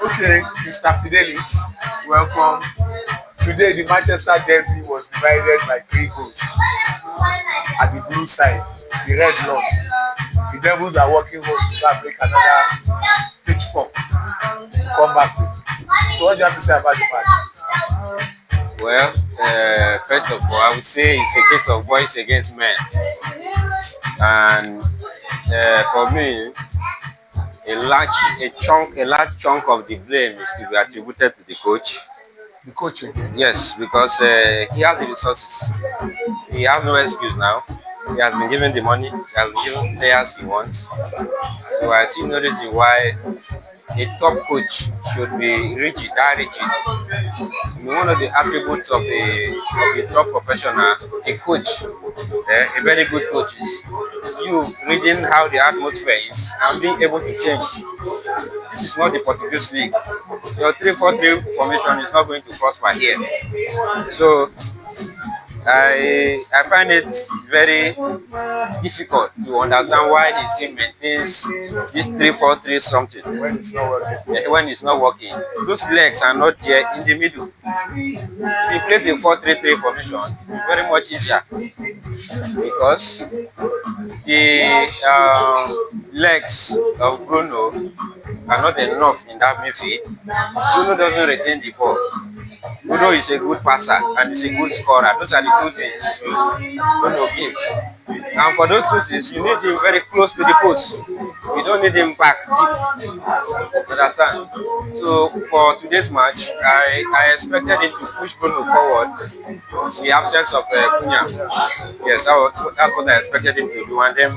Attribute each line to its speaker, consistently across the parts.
Speaker 1: Okay, Mr. Fidelis, welcome. Today, the Manchester derby was divided by 3 goals. At the blue side, the red lost. The Devils are working home to go and make another pitchfork to come back with. So, what do you have to say about the match?
Speaker 2: Well, first of all, I would say it's a case of boys against men, and for me, a large chunk of the blame is to be attributed to the coach.
Speaker 1: The coach again.
Speaker 2: Yes, because he has the resources. He has no excuse now. He has been given the money. He has been given players he wants. So I see no reason why a top coach should be rigid, that rigid. One of the attributes of a top professional, a coach, a very good coach, is you reading how the atmosphere is and being able to change. This is not the Portuguese league. Your 3-4-3 formation is not going to prosper here. So I find it very difficult to understand why his team maintains this 3-4-3 something
Speaker 1: When it's not working.
Speaker 2: when it's not working. Those legs are not there in the middle. If he plays a 4-3-3 formation, it's very much easier because the legs of Bruno are not enough in that midfield. Bruno doesn't retain the ball. Bruno is a good passer and is a good scorer. Those are the two things Bruno gives. And for those two things, you need him very close to the post. You don't need him back deep. Understand? So for today's match, I expected him to push Bruno forward in the absence of Cunha. Yes, that's what I expected him to do. And then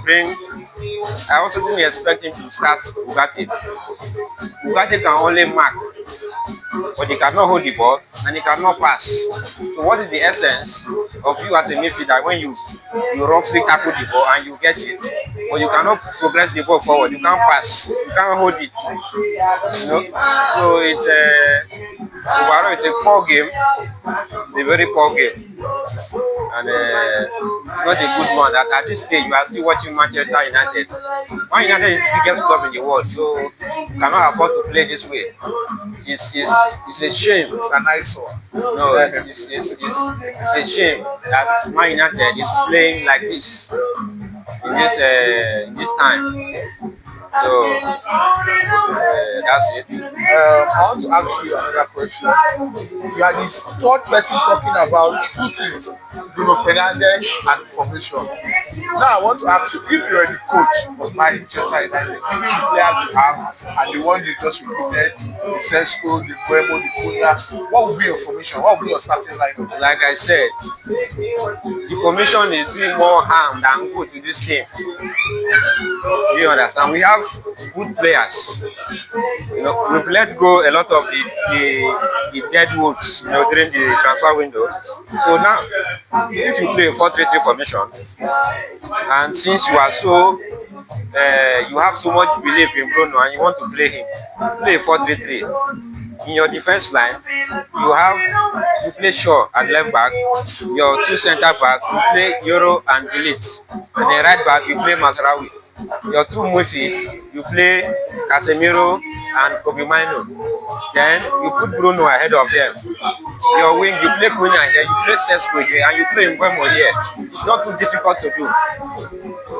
Speaker 2: I also didn't expect him to start Ugarte. Ugarte can only mark, but he cannot hold the ball and he cannot pass. So what is the essence of you as a midfielder when you roughly tackle the ball and you get it, but you cannot progress the ball forward, you can't pass, you can't hold it. You know? So overall it's a poor game, it's a very poor game. And not a good one. At this stage, we are still watching Manchester United. Man United is the biggest club in the world, so you cannot afford to play this way. It's a shame.
Speaker 1: It's a nice one.
Speaker 2: No, it's a shame that Man United is playing like this in this time. So that's it.
Speaker 1: I want to ask you another question. You are the third person talking about two things, Bruno Fernandes and formation. Now I want to ask you, if you're the coach of Manchester United, given the players you have and the one you just recruited, the Sesko, the Buemo, the Cunha, what would be your formation? What would be your starting lineup?
Speaker 2: Like I said, the formation is doing more harm than good to this team. You understand? We have good players. You know, we've let go a lot of the dead woods, you know, during the transfer window. So now, if you play a 4-3-3 formation, and since you are so you have so much belief in Bruno and you want to play him, play a 4-3-3. In your defense line, you play Shaw at left back, your two centre backs, you play Euro and Elite, and then right back you play Mazraoui. Your two midfield, you play Casemiro and Kobe Mino. Then you put Bruno ahead of them. Your wing, you play Cunha here, you play Sesko here, and you play Mbeumo here. It's not too difficult to do.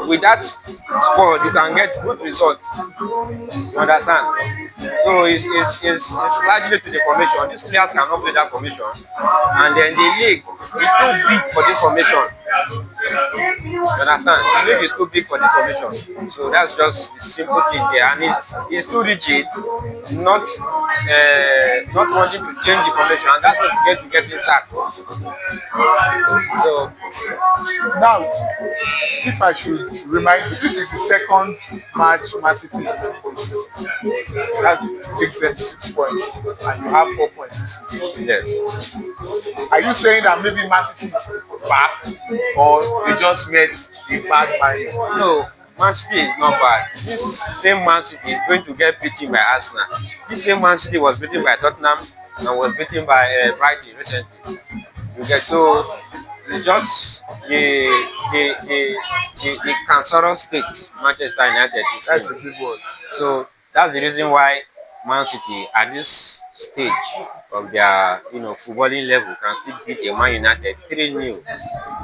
Speaker 2: With that squad, you can get good results. You understand? So it's largely to the formation. These players cannot play that formation. And then the league is too big for this formation. You understand? The league is too big for this formation. So that's just the simple thing there. And it's too rigid, not wanting to change the formation. And that's what's going to get him sacked. So
Speaker 1: Now, if I should remind you, this is the second match Man City is playing this season. That takes them 6 points, and you have 4 points this season.
Speaker 2: yes.
Speaker 1: Are you saying that maybe Man City is back, or they just met a bad Man?
Speaker 2: No, Man City is not bad. This same Man City is going to get beaten by Arsenal. This same Man City was beaten by Tottenham and was beaten by Brighton recently. You get so it's just the cancerous state Manchester United is
Speaker 1: That's a
Speaker 2: in.
Speaker 1: big word.
Speaker 2: So that's the reason why Man City at this stage of their footballing level can still beat a Man United 3-0.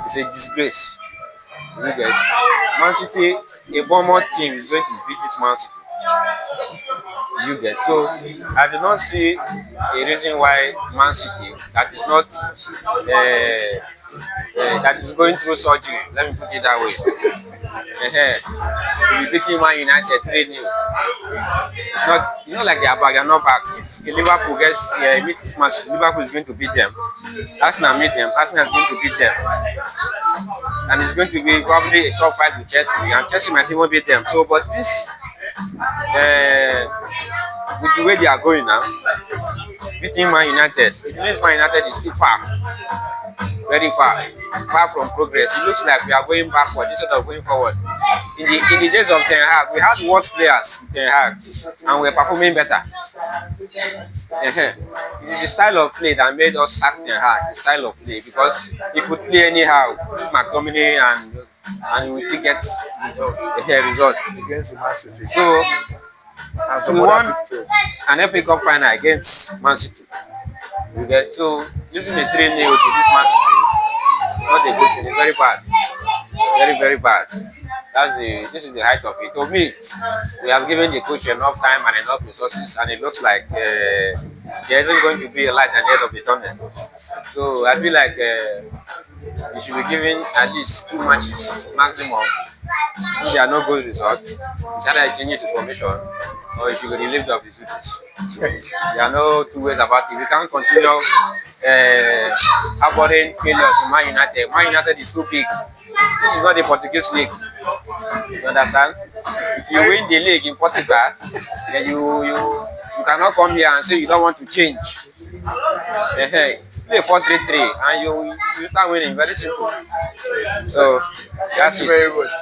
Speaker 2: It's a disgrace. You get Man City, a Bournemouth team is going to beat this Man City. You get so I do not see a reason why Man City that is not that is going through surgery. Let me put it that way. To be beating Man United 3-0. It's not like they are back, they are not back. If Liverpool meets Man City, Liverpool is going to beat them. Arsenal meet them, Arsenal is going to beat them. And it's going to be probably a top fight with Chelsea, and Chelsea might even beat them. So, but this, with the way they are going now, beating Man United, it means Man United is too far, very far from progress. It looks like we are going backward instead of going forward. In the days of Ten Hag, we had worse players with Ten Hag, and we were performing better. It is the style of play that made us sack Ten Hag, the style of play, because he could play anyhow, McTominay, and we still get result
Speaker 1: against Man City.
Speaker 2: So
Speaker 1: And
Speaker 2: we won an FA Cup final against Man City. You get so losing a 3-0 to this Man City, it's not a good thing. It's very bad, very bad. This is the height of it. To me, we have given the coach enough time and enough resources, and it looks like there isn't going to be a light at the end of the tunnel. So I feel like he should be given at least 2 matches maximum. If there are no good results, it's either he changes his formation or he should be relieved of his duties. There are no two ways about it. We can't continue avoiding failures in Man United. Man United is too big. This is not the Portuguese league. You understand? If you win the league in Portugal, then you cannot come here and say you don't want to change. Play 4-3-3 and you start winning. Very simple. So that's
Speaker 1: Thank you
Speaker 2: it.
Speaker 1: very much.